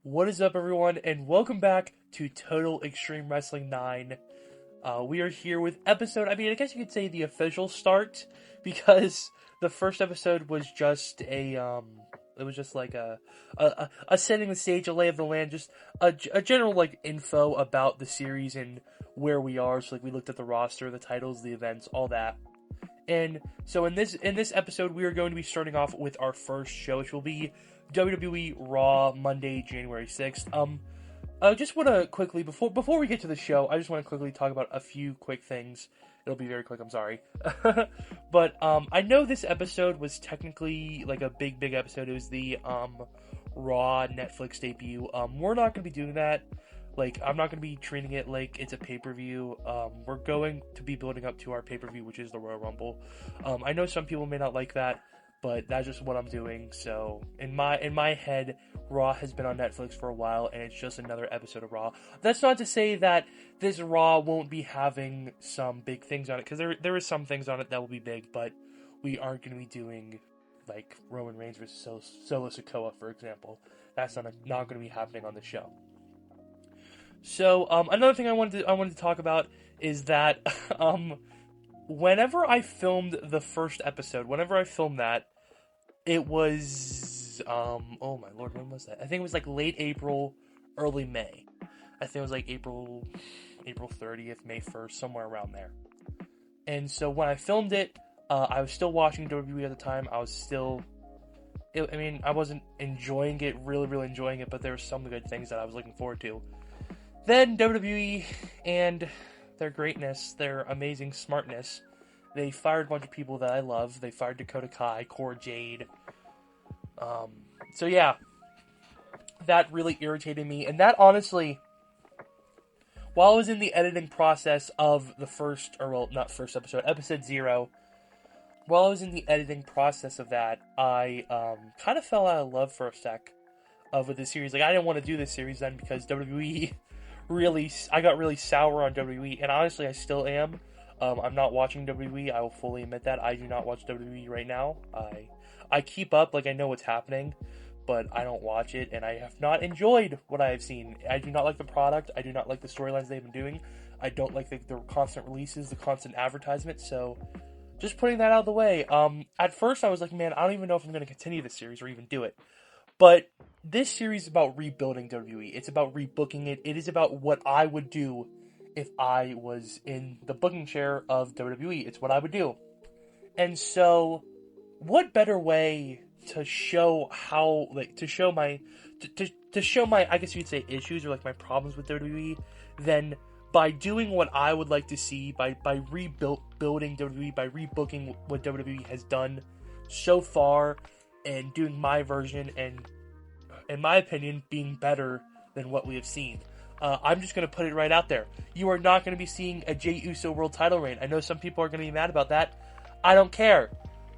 What is up, everyone, and welcome back to Total Extreme Wrestling 9. We are here with episode, I guess you could say the official start, because the first episode was just it was just like a setting the stage, a lay of the land, just a general, like, info about the series and where we are. So, like, we looked at the roster, the titles, the events, all that. And so in this episode, we are going to be starting off with our first show, which will be WWE Raw Monday, January 6th. I just want to quickly, before we get to the show, I just want to quickly talk about a few quick things. It'll be very quick, I'm sorry. But I know this episode was technically like a big episode. It was the Raw Netflix debut. We're not going to be doing that. Like, I'm not going to be treating it like it's a pay-per-view. We're going to be building up to our pay-per-view, which is the Royal Rumble. I know some people may not like that, but that's just what I'm doing. So, in my head, Raw has been on Netflix for a while, and it's just another episode of Raw. That's not to say that this Raw won't be having some big things on it, because there is some things on it that will be big, but we aren't going to be doing, like, Roman Reigns versus Solo Sikoa, for example. That's not going to be happening on the show. So, another thing I wanted to talk about is that, whenever I filmed the first episode, it was, oh my lord, when was that? I think it was like late April, early May. I think it was like April 30th, May 1st, somewhere around there. And so when I filmed it, I was still watching WWE at the time. I wasn't enjoying it, really enjoying it, but there were some good things that I was looking forward to. Then WWE and their greatness, their amazing smartness, they fired a bunch of people that I love. They fired Dakota Kai, Cora Jade. So yeah, that really irritated me. And that honestly, while I was in the editing process of the episode 0, while I was in the editing process of that, I kind of fell out of love for a sec with this series. Like, I didn't want to do this series then because WWE I got really sour on WWE, and honestly, I still am. I'm not watching WWE, I will fully admit that. I do not watch WWE right now. I keep up, like, I know what's happening, but I don't watch it, and I have not enjoyed what I have seen. I do not like the product, I do not like the storylines they've been doing, I don't like the constant releases, the constant advertisements, so just putting that out of the way. At first I was like, man, I don't even know if I'm going to continue this series or even do it. But this series is about rebuilding WWE. It's about rebooking it. It is about what I would do if I was in the booking chair of WWE. It's what I would do. And so, what better way to show how, like, to show my, I guess you'd say, issues or, like, my problems with WWE than by doing what I would like to see, by rebuilding WWE, by rebooking what WWE has done so far, and doing my version, and, in my opinion, being better than what we have seen. I'm just going to put it right out there. You are not going to be seeing a Jey Uso world title reign. I know some people are going to be mad about that. I don't care.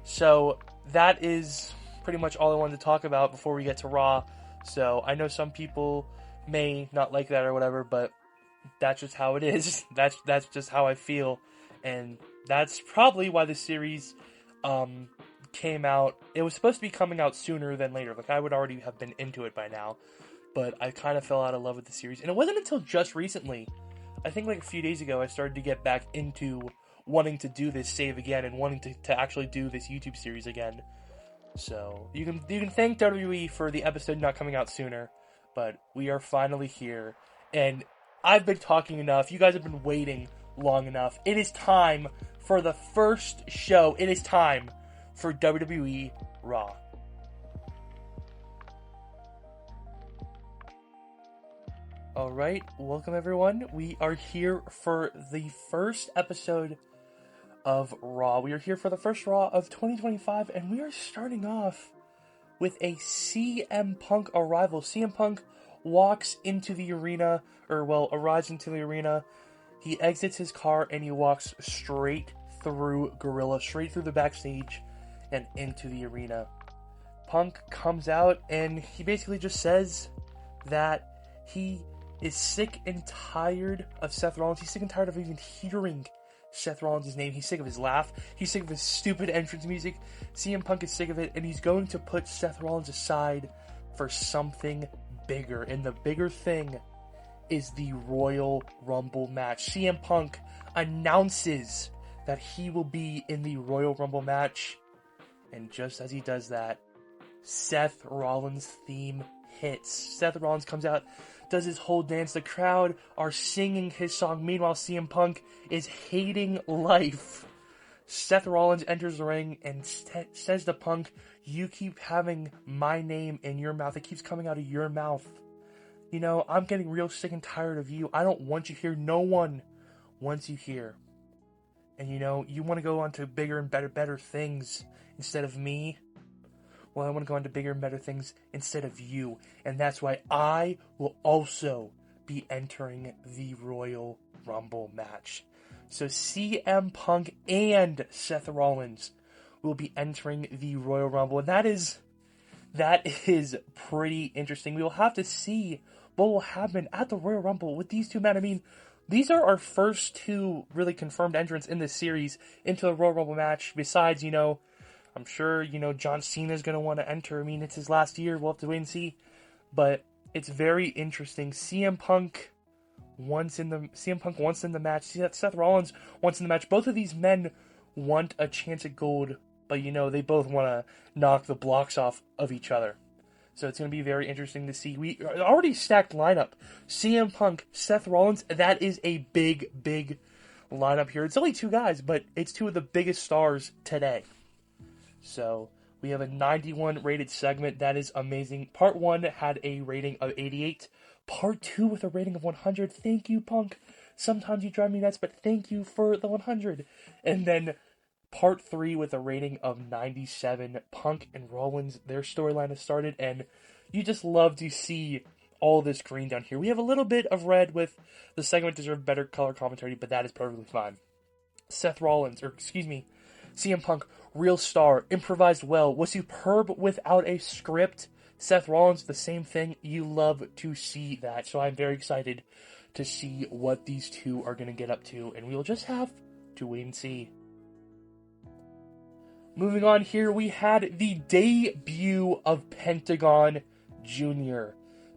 So, that is pretty much all I wanted to talk about before we get to Raw. So, I know some people may not like that or whatever, but that's just how it is. That's just how I feel. And that's probably why the series, came out. It was supposed to be coming out sooner than later. Like, I would already have been into it by now, but I kind of fell out of love with the series. And it wasn't until just recently, I think like a few days ago, I started to get back into wanting to do this save again and wanting to actually do this YouTube series again. So you can thank WWE for the episode not coming out sooner, but we are finally here. And I've been talking enough. You guys have been waiting long enough. It is time for the first show. It is time for WWE Raw. Alright, welcome everyone. We are here for the first episode of Raw. We are here for the first Raw of 2025, and we are starting off with a CM Punk arrival. CM Punk walks into the arena, arrives into the arena. He exits his car and he walks straight through Gorilla, straight through the backstage and into the arena. Punk comes out and he basically just says that he is sick and tired of Seth Rollins. He's sick and tired of even hearing Seth Rollins' name. He's sick of his laugh. He's sick of his stupid entrance music. CM Punk is sick of it, and he's going to put Seth Rollins aside for something bigger, and the bigger thing is the Royal Rumble match. CM Punk announces that he will be in the Royal Rumble match, and just as he does that, Seth Rollins' theme hits. Seth Rollins comes out, does his whole dance. The crowd are singing his song. Meanwhile, CM Punk is hating life. Seth Rollins enters the ring and says to Punk, "You keep having my name in your mouth. It keeps coming out of your mouth. You know, I'm getting real sick and tired of you. I don't want you here. No one wants you here. And you know, you want to go on to bigger and better things instead of me. Well, I want to go on to bigger and better things instead of you. And that's why I will also be entering the Royal Rumble match." So CM Punk and Seth Rollins will be entering the Royal Rumble. And that is pretty interesting. We will have to see what will happen at the Royal Rumble with these two men. I mean, these are our first two really confirmed entrants in this series into the Royal Rumble match. Besides, you know, I'm sure, you know, John Cena's going to want to enter. I mean, it's his last year. We'll have to wait and see. But it's very interesting. CM Punk wants in the match. Seth Rollins wants in the match. Both of these men want a chance at gold, but, you know, they both want to knock the blocks off of each other. So it's going to be very interesting to see. We already stacked lineup. CM Punk, Seth Rollins, that is a big, big lineup here. It's only two guys, but it's two of the biggest stars today. So we have a 91 rated segment. That is amazing. Part 1 had a rating of 88. Part 2 with a rating of 100. Thank you, Punk. Sometimes you drive me nuts, but thank you for the 100. And then Part 3 with a rating of 97. Punk and Rollins, their storyline has started, and you just love to see all this green down here. We have a little bit of red with the segment deserved better color commentary, but that is perfectly fine. CM Punk, real star, improvised well, was superb without a script. Seth Rollins, the same thing. You love to see that. So I'm very excited to see what these two are going to get up to, and we'll just have to wait and see. Moving on here, we had the debut of Pentagon Jr.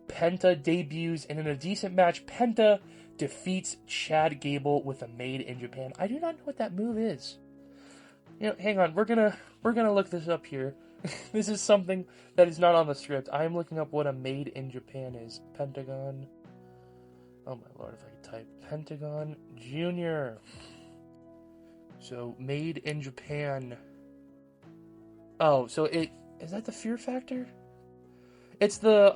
Penta debuts, and in a decent match, Penta defeats Chad Gable with a Made in Japan. I do not know what that move is. You know, hang on, we're gonna look this up here. This is something that is not on the script. I am looking up what a Made in Japan is. Pentagon. Oh my lord, if I could type Pentagon Jr. So Made in Japan. Oh, so is that the Fear Factor? It's the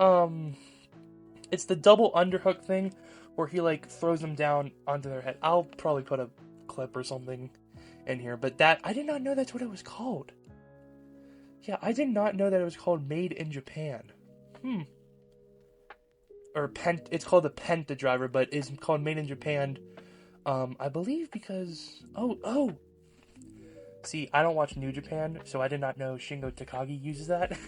double underhook thing where he like throws them down onto their head. I'll probably put a clip or something in here, but that I did not know that's what it was called. Yeah, I did not know that it was called Made in Japan. Or it's called the Penta driver, but it's called Made in Japan. I believe because see, I don't watch New Japan, so I did not know Shingo Takagi uses that.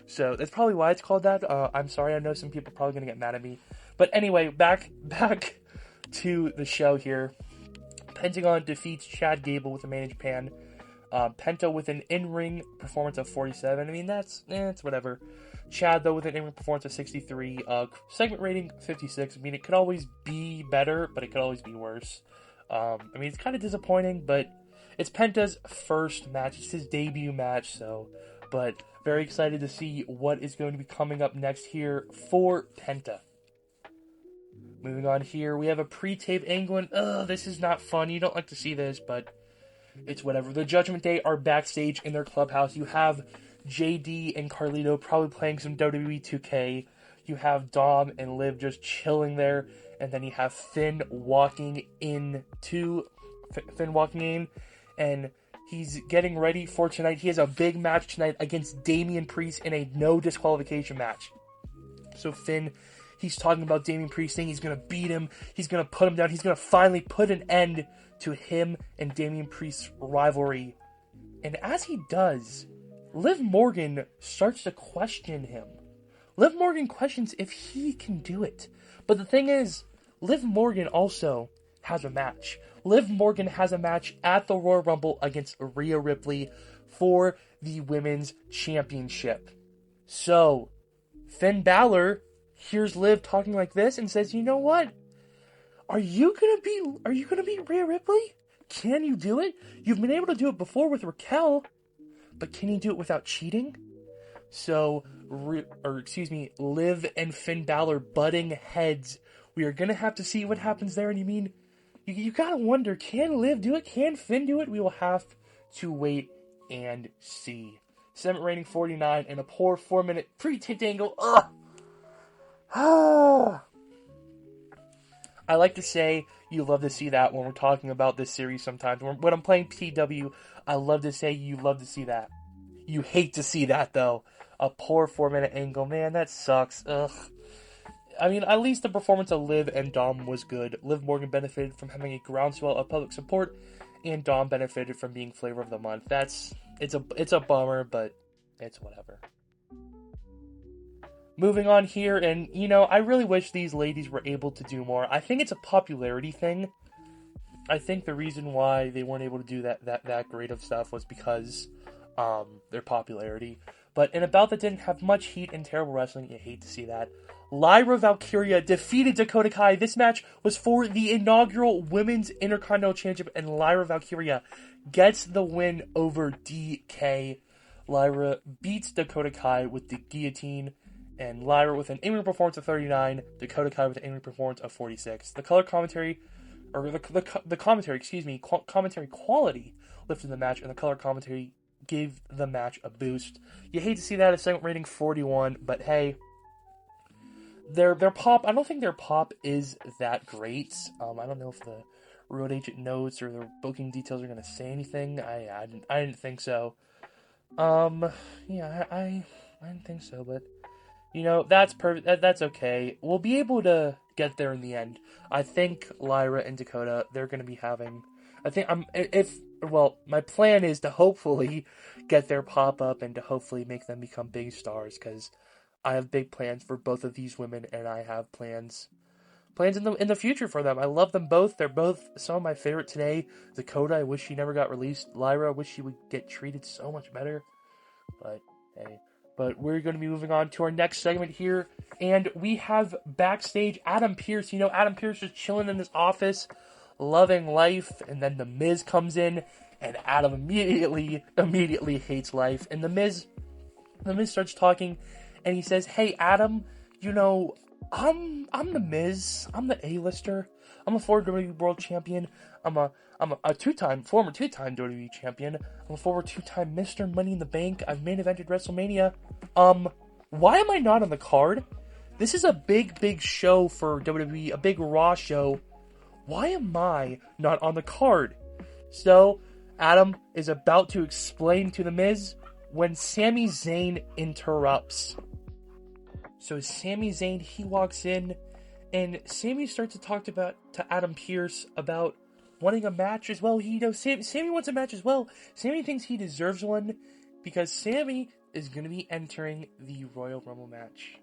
So that's probably why it's called that. I'm sorry, I know some people are probably gonna get mad at me. But anyway, back to the show here. Pentagon defeats Chad Gable with a Made in Japan. Penta with an in-ring performance of 47. I mean, it's whatever. Chad, though, with an in-ring performance of 63. Segment rating, 56. I mean, it could always be better, but it could always be worse. I mean, it's kind of disappointing, but it's Penta's first match. It's his debut match, but very excited to see what is going to be coming up next here for Penta. Moving on here, we have a pre-tape angle. This is not fun. You don't like to see this, but it's whatever. The Judgment Day are backstage in their clubhouse. You have JD and Carlito probably playing some WWE 2K. You have Dom and Liv just chilling there. And then you have Finn walking in, and he's getting ready for tonight. He has a big match tonight against Damian Priest in a no disqualification match. So Finn, he's talking about Damian Priest, saying he's going to beat him, he's going to put him down, he's going to finally put an end to him and Damian Priest's rivalry. And as he does, Liv Morgan starts to question him. Liv Morgan questions if he can do it. But the thing is, Liv Morgan also has a match. Liv Morgan has a match at the Royal Rumble against Rhea Ripley for the Women's Championship. So, Finn Balor, hears Liv talking like this and says, "You know what? Are you gonna beat Rhea Ripley? Can you do it? You've been able to do it before with Raquel, but can you do it without cheating?" So, Liv and Finn Balor butting heads. We are gonna have to see what happens there. And you gotta wonder, can Liv do it? Can Finn do it? We will have to wait and see. Segment rating 49 and a poor 4-minute pre-taped angle. Ugh. I like to say you love to see that when we're talking about this series sometimes. When I'm playing TEW, I love to say you love to see that. You hate to see that, though. A poor 4-minute angle. Man, that sucks. Ugh. I mean, at least the performance of Liv and Dom was good. Liv Morgan benefited from having a groundswell of public support, and Dom benefited from being flavor of the month. It's a bummer, but it's whatever. Moving on here, and, I really wish these ladies were able to do more. I think it's a popularity thing. I think the reason why they weren't able to do that great of stuff was because their popularity. But in a bout that didn't have much heat and terrible wrestling, you hate to see that. Lyra Valkyria defeated Dakota Kai. This match was for the inaugural Women's Intercontinental Championship, and Lyra Valkyria gets the win over DK. Lyra beats Dakota Kai with the guillotine, and Lyra with an in-ring performance of 39, Dakota Kai with an in-ring performance of 46. The color commentary, or the commentary, commentary quality lifted the match, and the color commentary gave the match a boost. You hate to see that, a segment rating 41, but hey, their pop, I don't think their pop is that great. I don't know if the road agent notes or the booking details are going to say anything. I didn't think so. Yeah, I didn't think so, but that's perfect. That's okay. We'll be able to get there in the end. I think Lyra and Dakota, they're going to be having, my plan is to hopefully get their pop up and to hopefully make them become big stars, because I have big plans for both of these women, and I have plans in the future for them. I love them both. They're both some of my favorite today. Dakota, I wish she never got released. Lyra, I wish she would get treated so much better. But hey. But we're going to be moving on to our next segment here, and we have backstage Adam Pearce. Adam Pearce is chilling in his office, loving life, and then The Miz comes in, and Adam immediately hates life. And The Miz starts talking, and he says, "Hey, Adam, I'm The Miz. I'm the A-lister. I'm a former WWE World Champion. I'm a former two-time WWE Champion. I'm a former two-time Mr. Money in the Bank. I've main evented WrestleMania. Why am I not on the card? This is a big show for WWE, a big Raw show. Why am I not on the card?" So, Adam is about to explain to The Miz when Sami Zayn interrupts. So Sami Zayn, he walks in, and Sami starts to talk to Adam Pearce about wanting a match as well. Sami wants a match as well. Sami thinks he deserves one because Sami is going to be entering the Royal Rumble match.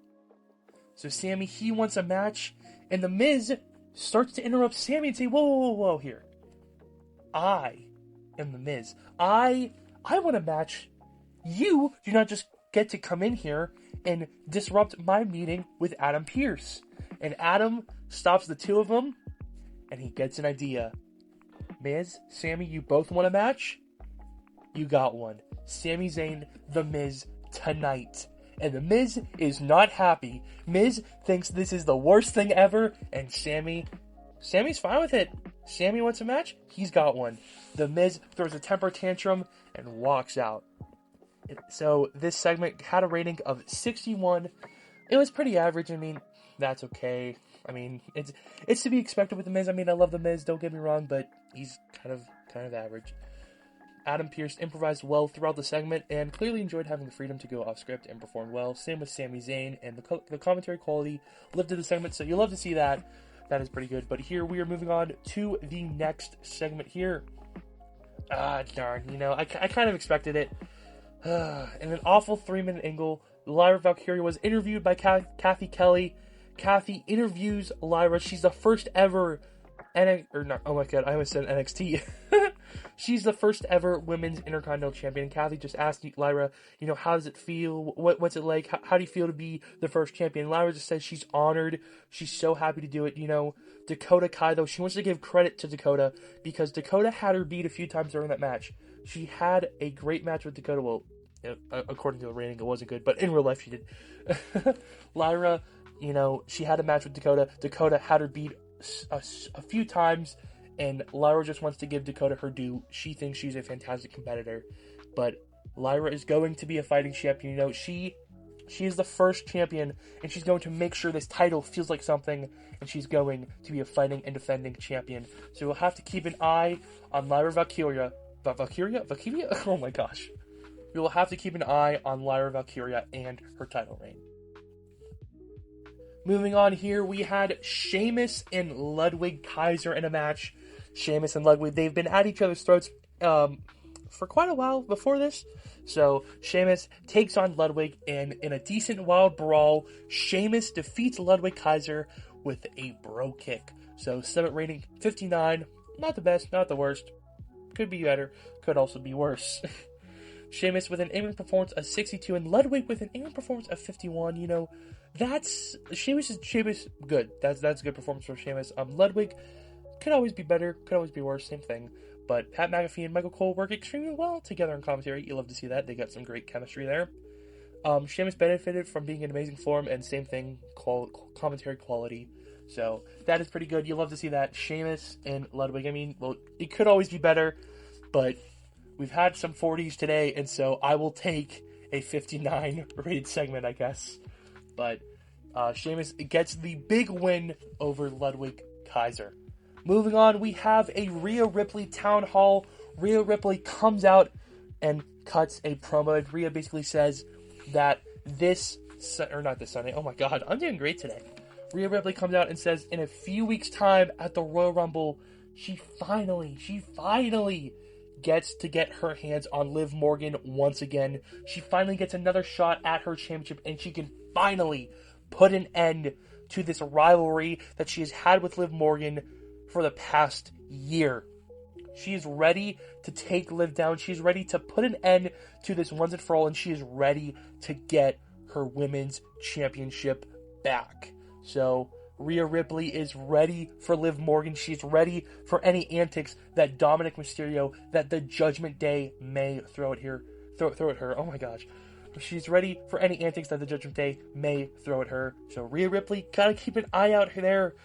So Sami, he wants a match, and The Miz starts to interrupt Sami and say, whoa, here. I am The Miz. I want a match. You do not just get to come in here and disrupt my meeting with Adam Pearce. And Adam stops the two of them, and he gets an idea. Miz, Sami, you both want a match? You got one. Sami Zayn, The Miz, tonight. And The Miz is not happy. Miz thinks this is the worst thing ever, and Sami's fine with it. Sami wants a match? He's got one. The Miz throws a temper tantrum and walks out. So this segment had a rating of 61. It was pretty average. I mean, that's okay. I mean, it's to be expected with The Miz. I mean, I love The Miz, don't get me wrong, but he's kind of average. Adam Pearce improvised well throughout the segment and clearly enjoyed having the freedom to go off script and perform well. Same with Sami Zayn, and the commentary quality lifted the segment, so you love to see that. That is pretty good. But here we are moving on to the next segment here. Darn, I kind of expected it. In an awful 3-minute angle, Lyra Valkyria was interviewed by Kathy Kelly. Kathy interviews Lyra. She's the first ever oh my god, I almost said NXT. She's the first ever women's Intercontinental Champion. And Kathy just asked Lyra, how does it feel? What's it like? How do you feel to be the first champion? Lyra just says she's honored. She's so happy to do it. Dakota Kai, though, she wants to give credit to Dakota because Dakota had her beat a few times during that match. She had a great match with Dakota. Well, according to the rating, it wasn't good, but in real life, she did. Lyra, she had a match with Dakota. Dakota had her beat a few times, and Lyra just wants to give Dakota her due. She thinks she's a fantastic competitor, but Lyra is going to be a fighting champion. She is the first champion, and she's going to make sure this title feels like something, and she's going to be a fighting and defending champion. So we'll have to keep an eye on Lyra Valkyria. Valkyria? Oh my gosh. We will have to keep an eye on Lyra Valkyria and her title reign. Moving on here, we had Sheamus and Lewig Kaiser in a match. Sheamus and Lewig, they've been at each other's throats for quite a while before this. So Sheamus takes on Lewig, and in a decent wild brawl, Sheamus defeats Lewig Kaiser with a bro kick. So 7 rating, 59. Not the best, not the worst. Could be better, could also be worse. Sheamus with an in-ring performance of 62, and Lewig with an in-ring performance of 51. That's Sheamus good. That's a good performance from Sheamus. Lewig could always be better, could always be worse, same thing. But Pat McAfee and Michael Cole work extremely well together in commentary. You love to see that. They got some great chemistry there. Sheamus benefited from being in amazing form, and same thing, commentary quality. So that is pretty good. You love to see that. Sheamus and Lewig. I mean, well, it could always be better, but we've had some 40s today, and so I will take a 59 rated segment, I guess. But Sheamus gets the big win over Lewig Kaiser. Moving on, we have a Rhea Ripley town hall. Rhea Ripley comes out and cuts a promo. And Rhea basically says that not this Sunday. Oh my God, I'm doing great today. Rhea Ripley comes out and says in a few weeks' time at the Royal Rumble, she finally gets to get her hands on Liv Morgan once again. She finally gets another shot at her championship, and she can finally put an end to this rivalry that she has had with Liv Morgan for the past year. She is ready to take Liv down. She's ready to put an end to this once and for all, and she is ready to get her women's championship back. So Rhea Ripley is ready for Liv Morgan. She's ready for any antics that Dominic Mysterio, that the Judgment Day may throw at her. Oh my gosh. She's ready for any antics that the Judgment Day may throw at her. So Rhea Ripley, gotta keep an eye out there.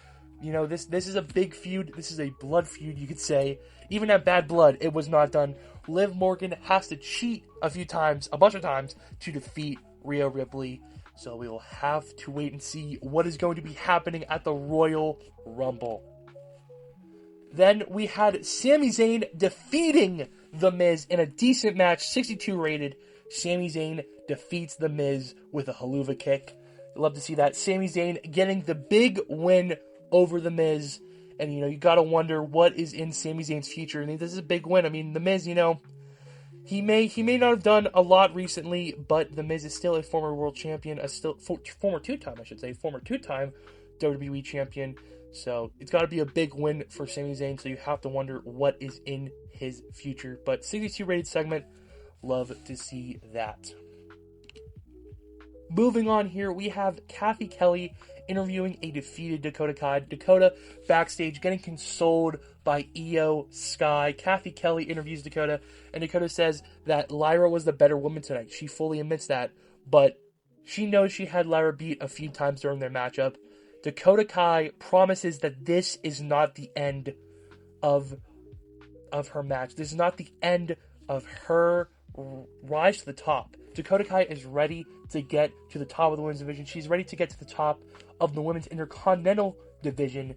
This is a big feud. This is a blood feud, you could say. Even at Bad Blood, it was not done. Liv Morgan has to cheat a bunch of times, to defeat Rhea Ripley. So we will have to wait and see what is going to be happening at the Royal Rumble. Then we had Sami Zayn defeating The Miz in a decent match, 62 rated. Sami Zayn defeats The Miz with a haluva kick. Love to see that. Sami Zayn getting the big win over The Miz. And, you gotta wonder what is in Sami Zayn's future. I mean, this is a big win. I mean, The Miz, he may not have done a lot recently, but The Miz is still a former world champion, former two-time WWE champion. So it's got to be a big win for Sami Zayn. So you have to wonder what is in his future. But 62 rated segment, love to see that. Moving on here, we have Kathy Kelly interviewing a defeated Dakota Kai. Dakota backstage getting consoled by Io Sky. Kathy Kelly interviews Dakota, and Dakota says that Lyra was the better woman tonight. She fully admits that, but she knows she had Lyra beat a few times during their matchup. Dakota Kai promises that this is not the end of her match. This is not the end of her rise to the top. Dakota Kai is ready to get to the top of the women's division. She's ready to get to the top of the women's intercontinental division,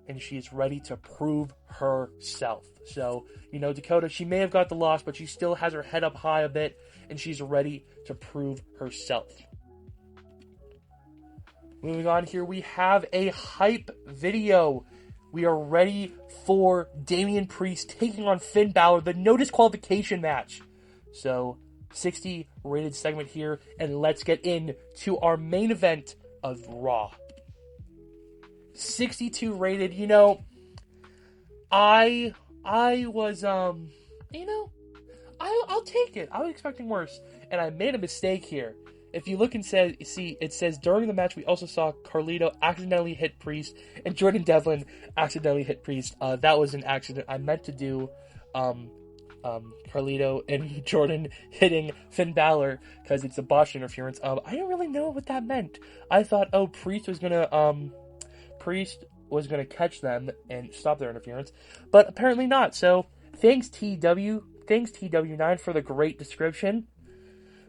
and she is ready to prove herself. So, Dakota, she may have got the loss, but she still has her head up high a bit, and she's ready to prove herself. Moving on here, we have a hype video. We are ready for Damian Priest taking on Finn Balor, the no disqualification match. So, 60 rated segment here, and let's get into our main event of Raw. 62 rated, I was you know, I'll take it. I was expecting worse, and I made a mistake here. If you look and see, it says during the match we also saw Carlito accidentally hit Priest and Jordan Devlin accidentally hit Priest. That was an accident. I meant to do Carlito and Jordan hitting Finn Balor because it's a botch interference. I didn't really know what that meant. I thought, Priest was gonna catch them and stop their interference, but apparently not. So thanks TEW 9 for the great description.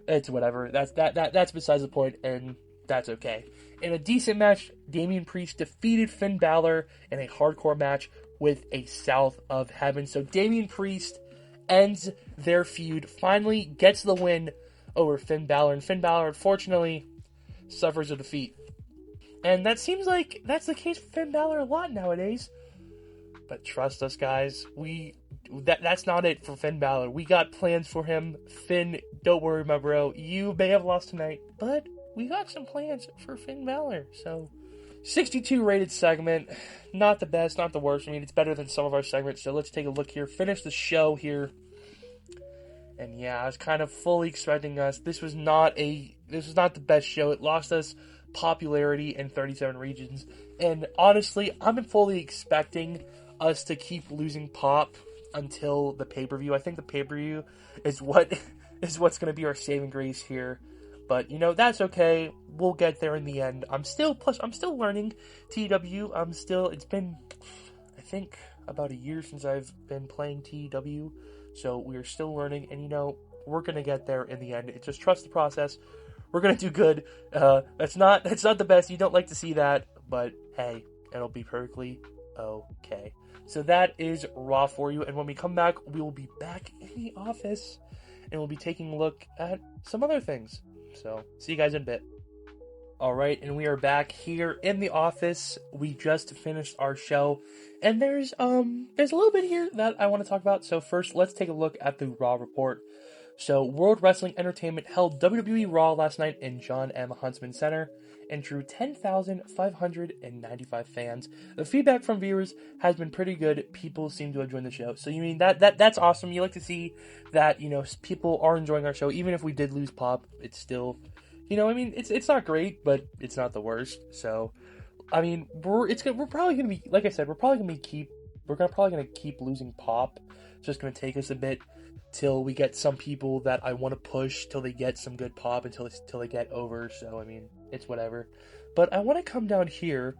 It's whatever. That's besides the point, and that's okay. In a decent match, Damian Priest defeated Finn Balor in a hardcore match with a South of Heaven. So Damian Priest ends their feud, finally gets the win over Finn Balor, and Finn Balor unfortunately suffers a defeat. And that seems like that's the case for Finn Balor a lot nowadays. But trust us, guys, that's not it for Finn Balor. We got plans for him. Finn, don't worry, my bro. You may have lost tonight, but we got some plans for Finn Balor. So, 62 rated segment. Not the best, not the worst. I mean, it's better than some of our segments. So let's take a look here. Finish the show here. And yeah, I was kind of fully expecting us. This was not the best show. It lost us popularity in 37 regions. And honestly, I'm fully expecting us to keep losing pop until the pay-per-view. I think the pay-per-view is what's going to be our saving grace here. But, that's okay. We'll get there in the end. I'm still learning TEW. It's been, I think, about a year since I've been playing TEW. So we're still learning, and, we're going to get there in the end. It's just trust the process. We're going to do good. That's not the best. You don't like to see that, but hey, it'll be perfectly okay. So that is Raw for you, and when we come back, we will be back in the office, and we'll be taking a look at some other things. So, see you guys in a bit. Alright, and we are back here in the office. We just finished our show, and there's a little bit here that I want to talk about. So first, let's take a look at the Raw report. So, World Wrestling Entertainment held WWE Raw last night in John M. Huntsman Center and drew 10,595 fans. The feedback from viewers has been pretty good. People seem to have enjoyed the show. So, you mean that's awesome. You like to see that, people are enjoying our show. Even if we did lose pop, it's still, it's not great, but it's not the worst. So, I mean, we're probably going to be, like I said, we're probably going to keep losing pop. It's just going to take us a bit till we get some people that I want to push till they get some good pop until they get over. So, I mean, it's whatever. But I want to come down here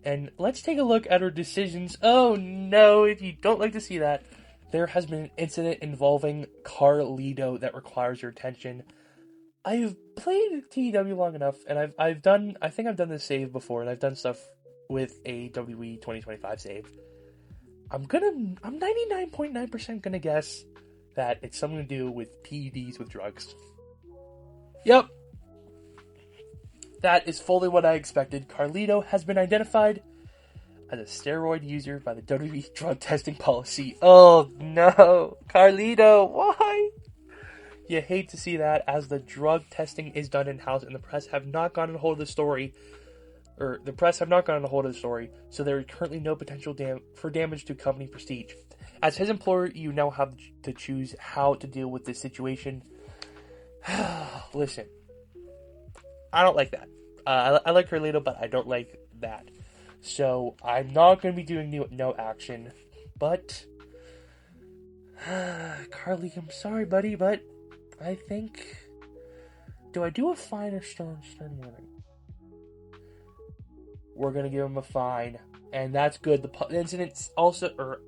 and let's take a look at our decisions. Oh no, if you don't like to see that, there has been an incident involving Carlito that requires your attention. I've played TEW long enough, and I think I've done this save before, and I've done stuff with a WWE 2025 save. I'm 99.9% gonna guess that it's something to do with PEDs with drugs. Yep. That is fully what I expected. Carlito has been identified as a steroid user by the WWE drug testing policy. Oh no, Carlito, why? You hate to see that, as the drug testing is done in-house and the press have not gotten a hold of the story. So there is currently no potential damage to company prestige. As his employer, you now have to choose how to deal with this situation. Listen, I don't like that. I like Carlito, but I don't like that. So I'm not going to be doing no action. But Carly, I'm sorry, buddy, but I think, do I do a fine or stern warning? We're going to give him a fine. And that's good. The incident also,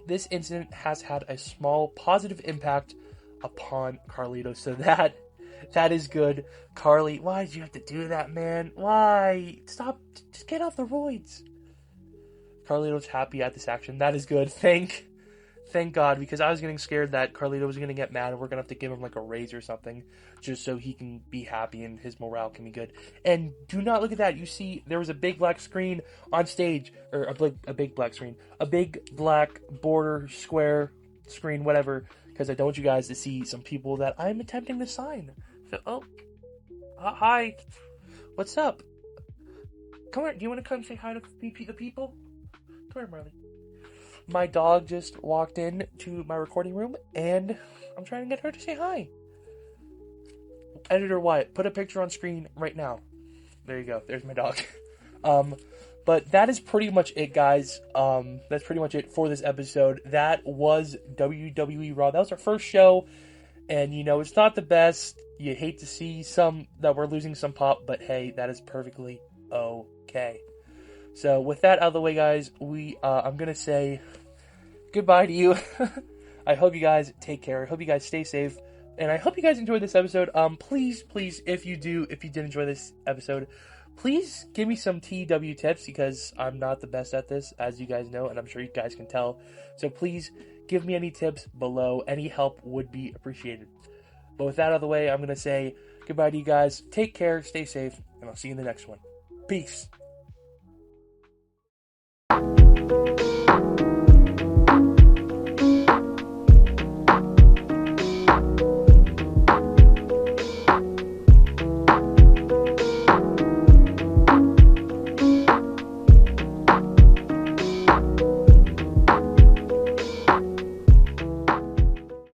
this incident has had a small positive impact upon Carlito. So that is good. Carly, why did you have to do that, man? Why? Stop. Just get off the roids. Carlito's happy at this action. That is good. Thank God, because I was getting scared that Carlito was going to get mad and we're going to have to give him like a raise or something just so he can be happy and his morale can be good. And do not look at that. You see, there was a big black screen on stage, or a big black screen, a big black border square screen, whatever, because I don't want you guys to see some people that I'm attempting to sign. So, hi, what's up? Come here, do you want to come say hi to the people? Come here, Marley. my dog just walked in to my recording room, and I'm trying to get her to say hi. Editor Wyatt, put a picture on screen right now. There you go. There's my dog. But that is pretty much it, guys. That's pretty much it for this episode. That was WWE Raw. That was our first show, and it's not the best. You hate to see that we're losing some pop, but hey, that is perfectly okay. So with that out of the way, guys, I'm gonna say goodbye to you. I hope you guys take care. I hope you guys stay safe, and I hope you guys enjoyed this episode. Please, if you did enjoy this episode, please give me some TEW tips, because I'm not the best at this, as you guys know, and I'm sure you guys can tell. So please give me any tips below. Any help would be appreciated. But with that out of the way, I'm going to say goodbye to you guys. Take care, stay safe, and I'll see you in the next one. Peace.